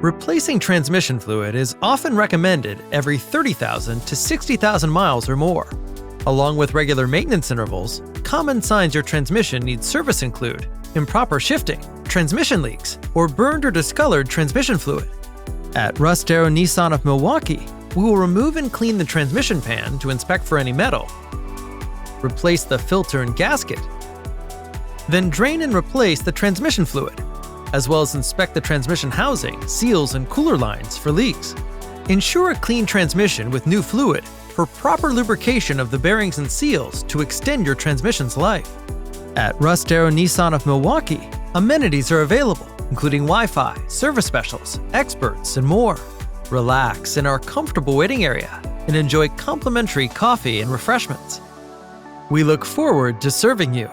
Replacing transmission fluid is often recommended every 30,000 to 60,000 miles or more. Along with regular maintenance intervals, common signs your transmission needs service include improper shifting, transmission leaks, or burned or discolored transmission fluid. At Russ Darrow Nissan of Milwaukee, we will remove and clean the transmission pan to inspect for any metal, replace the filter and gasket, then drain and replace the transmission fluid, as well as inspect the transmission housing, seals, and cooler lines for leaks. Ensure a clean transmission with new fluid for proper lubrication of the bearings and seals to extend your transmission's life. At Russ Darrow Nissan of Milwaukee, amenities are available, including Wi-Fi, service specials, experts, and more. Relax in our comfortable waiting area and enjoy complimentary coffee and refreshments. We look forward to serving you.